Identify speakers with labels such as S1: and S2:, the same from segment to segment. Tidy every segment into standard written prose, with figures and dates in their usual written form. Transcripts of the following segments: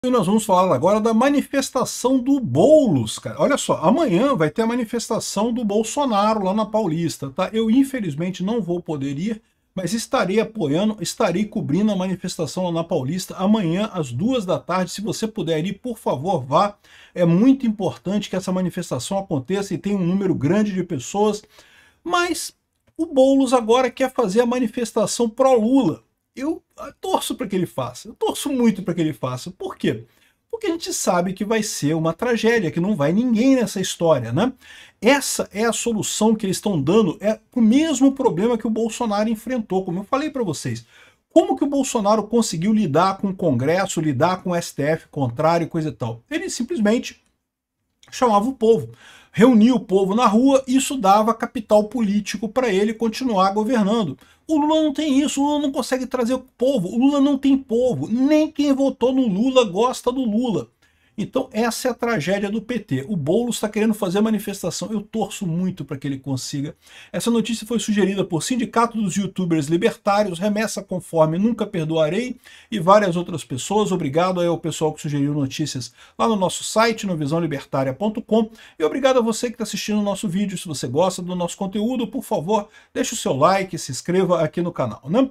S1: E nós vamos falar agora da manifestação do Boulos, cara. Olha só, amanhã vai ter a manifestação do Bolsonaro lá na Paulista, tá? Eu, infelizmente, não vou poder ir, mas estarei apoiando, estarei cobrindo a manifestação lá na Paulista amanhã às 2 da tarde. Se você puder ir, por favor, vá. É muito importante que essa manifestação aconteça e tenha um número grande de pessoas, mas o Boulos agora quer fazer a manifestação pró-Lula. Eu torço para que ele faça, eu torço muito para que ele faça. Por quê? Porque a gente sabe que vai ser uma tragédia, que não vai ninguém nessa história, né? Essa é a solução que eles estão dando, é o mesmo problema que o Bolsonaro enfrentou, como eu falei para vocês. Como que o Bolsonaro conseguiu lidar com o Congresso, lidar com o STF contrário e coisa e tal? Ele simplesmente chamava o povo, reunia o povo na rua, isso dava capital político para ele continuar governando. O Lula não tem isso, o Lula não consegue trazer o povo, o Lula não tem povo, nem quem votou no Lula gosta do Lula. Então essa é a tragédia do PT. O Boulos está querendo fazer manifestação, eu torço muito para que ele consiga. Essa notícia foi sugerida por Sindicato dos Youtubers Libertários, Remessa Conforme Nunca Perdoarei e várias outras pessoas. Obrigado ao pessoal que sugeriu notícias lá no nosso site, no visãolibertaria.com, e obrigado a você que está assistindo o nosso vídeo. Se você gosta do nosso conteúdo, por favor, deixe o seu like, se inscreva aqui no canal, né?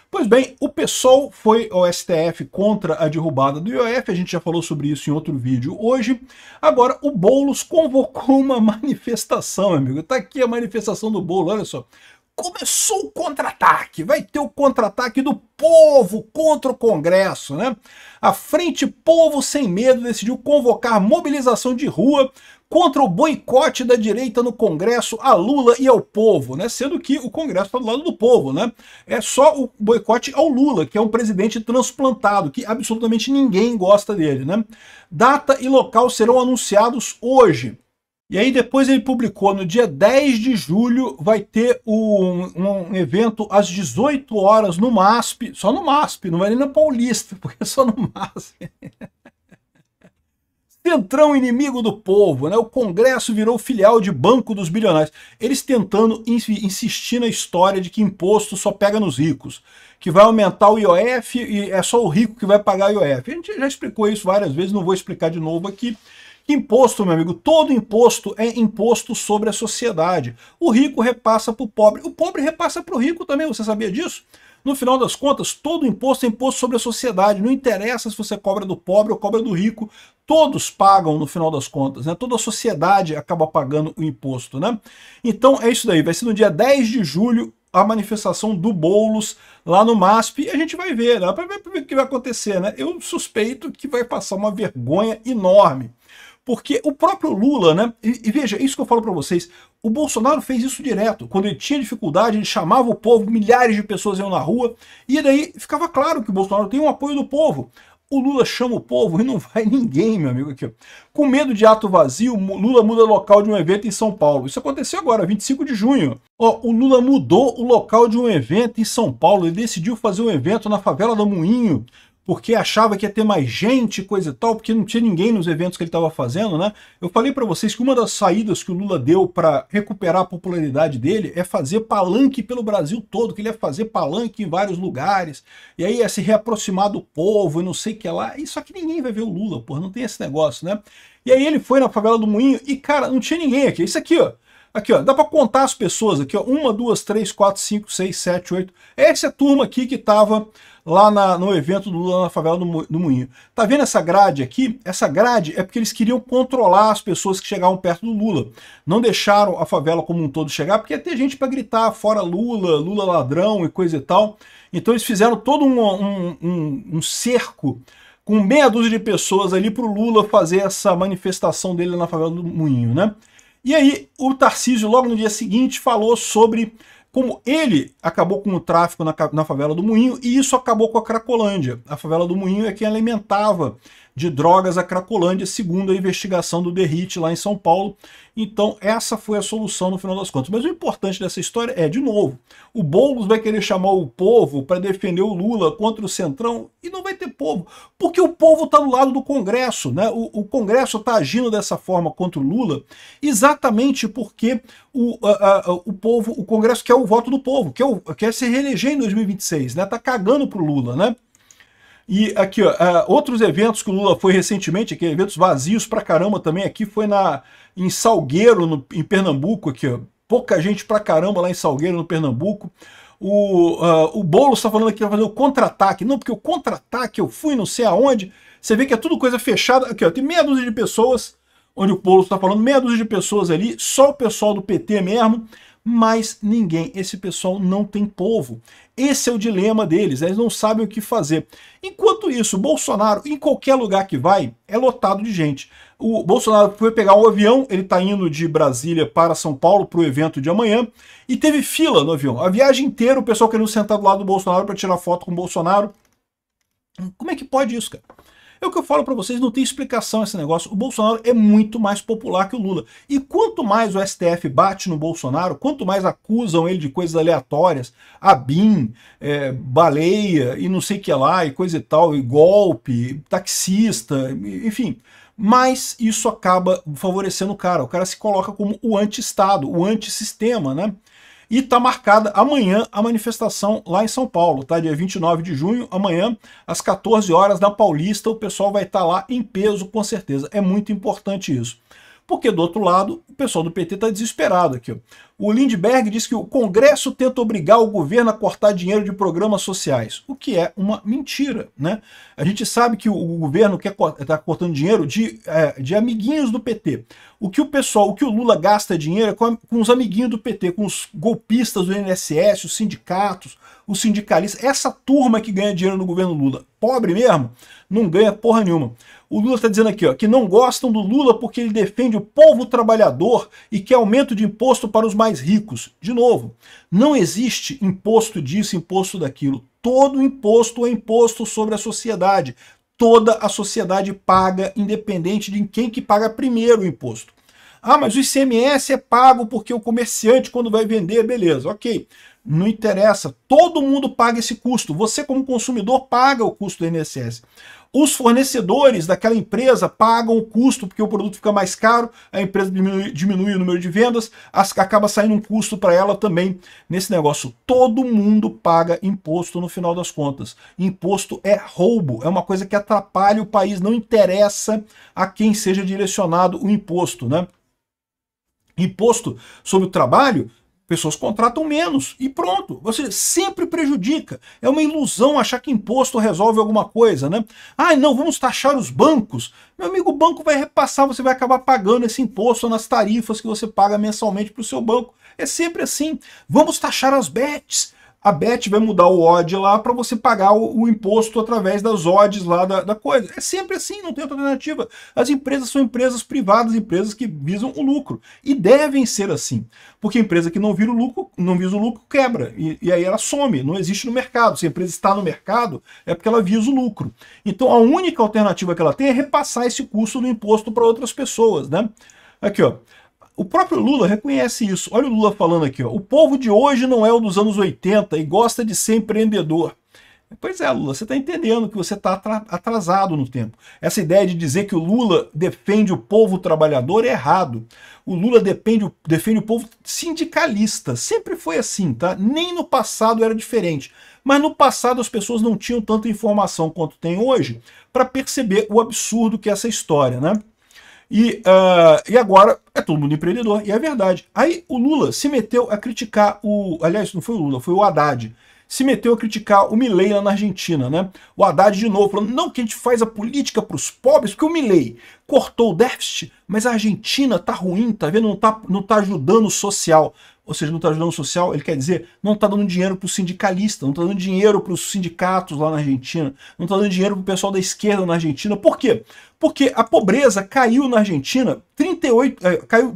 S1: Pois bem, o PSOL foi ao STF contra a derrubada do IOF, a gente já falou sobre isso em outro vídeo hoje. Agora, o Boulos convocou uma manifestação, amigo. Tá aqui a manifestação do Boulos, olha só. Começou o contra-ataque, vai ter o contra-ataque do povo contra o Congresso, né? A Frente Povo Sem Medo decidiu convocar mobilização de rua contra o boicote da direita no Congresso a Lula e ao povo, né? Sendo que o Congresso está do lado do povo, né? É só o boicote ao Lula, que é um presidente transplantado, que absolutamente ninguém gosta dele, né? Data e local serão anunciados hoje. E aí depois ele publicou, no dia 10 de julho, vai ter um evento às 18 horas no MASP, só no MASP, não vai nem na Paulista, porque é só no MASP. Centrão inimigo do povo, né? O Congresso virou filial de Banco dos Bilionários. Eles tentando insistir na história de que imposto só pega nos ricos, que vai aumentar o IOF e é só o rico que vai pagar o IOF. A gente já explicou isso várias vezes, não vou explicar de novo aqui. Imposto, meu amigo, todo imposto é imposto sobre a sociedade. O rico repassa para o pobre repassa para o rico também, você sabia disso? No final das contas, todo imposto é imposto sobre a sociedade, não interessa se você cobra do pobre ou cobra do rico, todos pagam no final das contas, né? Toda a sociedade acaba pagando o imposto, né? Então é isso daí, vai ser no dia 10 de julho a manifestação do Boulos lá no MASP e a gente vai ver, né? Para ver o que vai acontecer, né? Eu suspeito que vai passar uma vergonha enorme. Porque o próprio Lula, né? E veja, é isso que eu falo para vocês. O Bolsonaro fez isso direto. Quando ele tinha dificuldade, ele chamava o povo, milhares de pessoas iam na rua, e daí ficava claro que o Bolsonaro tem um apoio do povo. O Lula chama o povo e não vai ninguém, meu amigo. Aqui, ó. Com medo de ato vazio, Lula muda o local de um evento em São Paulo. Isso aconteceu agora, 25 de junho. Ó, o Lula mudou o local de um evento em São Paulo. Ele decidiu fazer um evento na favela do Moinho, porque achava que ia ter mais gente, coisa e tal, porque não tinha ninguém nos eventos que ele estava fazendo, né? Eu falei para vocês que uma das saídas que o Lula deu para recuperar a popularidade dele é fazer palanque pelo Brasil todo, que ele ia fazer palanque em vários lugares, e aí ia se reaproximar do povo e não sei o que lá, e só que ninguém vai ver o Lula, porra, não tem esse negócio, né? E aí ele foi na favela do Moinho e, cara, não tinha ninguém aqui, isso aqui, ó. Aqui, ó, dá para contar as pessoas aqui, ó, 1, 2, 3, 4, 5, 6, 7, 8. Essa é a turma aqui que tava lá no evento do Lula na favela do Moinho. Tá vendo essa grade aqui? Essa grade é porque eles queriam controlar as pessoas que chegavam perto do Lula. Não deixaram a favela como um todo chegar, porque ia ter gente para gritar fora Lula, Lula ladrão e coisa e tal. Então eles fizeram todo um cerco com meia dúzia de pessoas ali pro Lula fazer essa manifestação dele na favela do Moinho, né? E aí o Tarcísio, logo no dia seguinte, falou sobre como ele acabou com o tráfico na favela do Moinho e isso acabou com a Cracolândia. A favela do Moinho é quem alimentava de drogas a Cracolândia, segundo a investigação do DERIT lá em São Paulo. Então essa foi a solução no final das contas. Mas o importante dessa história é, de novo, o Boulos vai querer chamar o povo para defender o Lula contra o Centrão e não vai ter povo, porque o povo está do lado do Congresso, né? O Congresso está agindo dessa forma contra o Lula exatamente porque o povo, o Congresso quer o voto do povo, quer se reeleger em 2026, né? Tá cagando pro Lula, né? E aqui, ó, outros eventos que o Lula foi recentemente, aqui, eventos vazios pra caramba também, aqui foi em Salgueiro, em Pernambuco, aqui, ó, pouca gente pra caramba lá em Salgueiro, no Pernambuco. O Boulos está falando que vai fazer o contra-ataque. Não, porque o contra-ataque, eu fui não sei aonde, você vê que é tudo coisa fechada. Aqui, ó, tem meia dúzia de pessoas, onde o Boulos está falando, meia dúzia de pessoas ali, só o pessoal do PT mesmo, mas ninguém, esse pessoal não tem povo. Esse é o dilema deles, eles não sabem o que fazer. Enquanto isso, o Bolsonaro, em qualquer lugar que vai, é lotado de gente. O Bolsonaro foi pegar um avião, ele está indo de Brasília para São Paulo para o evento de amanhã, e teve fila no avião. A viagem inteira, o pessoal querendo sentar do lado do Bolsonaro para tirar foto com o Bolsonaro. Como é que pode isso, cara? É o que eu falo para vocês, não tem explicação esse negócio. O Bolsonaro é muito mais popular que o Lula. E quanto mais o STF bate no Bolsonaro, quanto mais acusam ele de coisas aleatórias, ABIN, baleia e não sei o que lá, e coisa e tal, e golpe, taxista, enfim, mais isso acaba favorecendo o cara. O cara se coloca como o anti-Estado, o anti-sistema, né? E está marcada amanhã a manifestação lá em São Paulo, tá? Dia 29 de junho, amanhã, às 14 horas, na Paulista, o pessoal vai estar lá em peso, com certeza. É muito importante isso. Porque, do outro lado, o pessoal do PT está desesperado aqui, ó. O Lindbergh diz que o Congresso tenta obrigar o governo a cortar dinheiro de programas sociais, o que é uma mentira, né? A gente sabe que o governo está cortando dinheiro de amiguinhos do PT. O que o Lula gasta dinheiro é com os amiguinhos do PT, com os golpistas do INSS, os sindicatos, os sindicalistas, essa turma que ganha dinheiro no governo Lula. Pobre mesmo, não ganha porra nenhuma. O Lula está dizendo aqui, ó, que não gostam do Lula porque ele defende o povo trabalhador e quer aumento de imposto para os mais ricos. De novo, não existe imposto disso, imposto daquilo. Todo imposto é imposto sobre a sociedade. Toda a sociedade paga, independente de quem que paga primeiro o imposto. Ah, mas o ICMS é pago porque o comerciante, quando vai vender, beleza, ok. Não interessa, todo mundo paga esse custo. Você, como consumidor, paga o custo do INSS. Os fornecedores daquela empresa pagam o custo porque o produto fica mais caro, a empresa diminui o número de vendas, acaba saindo um custo para ela também nesse negócio. Todo mundo paga imposto no final das contas. Imposto é roubo, é uma coisa que atrapalha o país, não interessa a quem seja direcionado o imposto, né? Imposto sobre o trabalho, pessoas contratam menos e pronto. Você sempre prejudica. É uma ilusão achar que imposto resolve alguma coisa, né? Ah, não, vamos taxar os bancos. Meu amigo, o banco vai repassar, você vai acabar pagando esse imposto nas tarifas que você paga mensalmente para o seu banco. É sempre assim. Vamos taxar as bets. A Bet vai mudar o OD lá para você pagar o imposto através das ODs lá da coisa. É sempre assim, não tem outra alternativa. As empresas são empresas privadas, empresas que visam o lucro. E devem ser assim. Porque a empresa que não visa o lucro quebra. E aí ela some, não existe no mercado. Se a empresa está no mercado, é porque ela visa o lucro. Então a única alternativa que ela tem é repassar esse custo do imposto para outras pessoas, né? Aqui, ó. O próprio Lula reconhece isso. Olha o Lula falando aqui, ó. O povo de hoje não é o dos anos 80 e gosta de ser empreendedor. Pois é, Lula, você está entendendo que você está atrasado no tempo. Essa ideia de dizer que o Lula defende o povo trabalhador é errado. O Lula defende o povo sindicalista. Sempre foi assim, tá? Nem no passado era diferente. Mas no passado as pessoas não tinham tanta informação quanto tem hoje para perceber o absurdo que é essa história, né? E agora é todo mundo empreendedor, e é verdade. Aí o Lula se meteu a criticar aliás, não foi o Lula, foi o Haddad. Se meteu a criticar o Milei lá na Argentina, né? O Haddad de novo falando, não, que a gente faz a política para os pobres, porque o Milei cortou o déficit, mas a Argentina tá ruim, tá vendo? Não tá ajudando o social. Ou seja, não está ajudando o social, ele quer dizer, não está dando dinheiro para os sindicalistas, não está dando dinheiro para os sindicatos lá na Argentina, não está dando dinheiro para o pessoal da esquerda na Argentina. Por quê? Porque a pobreza caiu na Argentina, caiu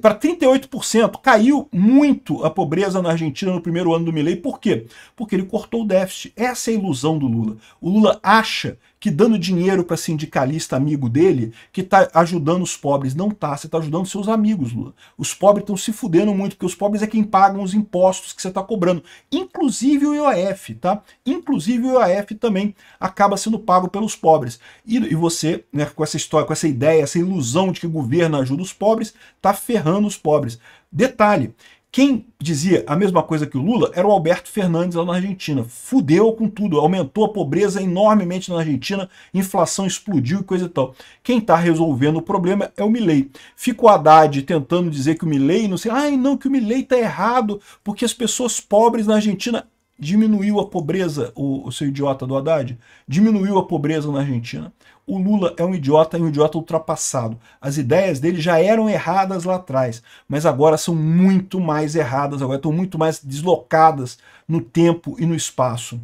S1: para 38%, caiu muito a pobreza na Argentina no primeiro ano do Milei. Por quê? Porque ele cortou o déficit. Essa é a ilusão do Lula. O Lula acha que dando dinheiro para sindicalista amigo dele, que está ajudando os pobres. Não tá, você está ajudando seus amigos, Lula. Os pobres estão se fudendo muito, porque os pobres é quem pagam os impostos que você está cobrando. Inclusive o IOF, tá? Inclusive o IOF também acaba sendo pago pelos pobres. E você, né, com essa história, com essa ideia, essa ilusão de que o governo ajuda os pobres, está ferrando os pobres. Detalhe, Quem dizia a mesma coisa que o Lula era o Alberto Fernandes lá na Argentina. Fudeu com tudo, aumentou a pobreza enormemente na Argentina, inflação explodiu e coisa e tal. Quem está resolvendo o problema é o Milei. Fica o Haddad tentando dizer que o Milei, não sei, ai não, que o Milei está errado, porque as pessoas pobres na Argentina diminuiu a pobreza, o seu idiota do Haddad, diminuiu a pobreza na Argentina. O Lula é um idiota e um idiota ultrapassado. As ideias dele já eram erradas lá atrás, mas agora são muito mais erradas, agora estão muito mais deslocadas no tempo e no espaço.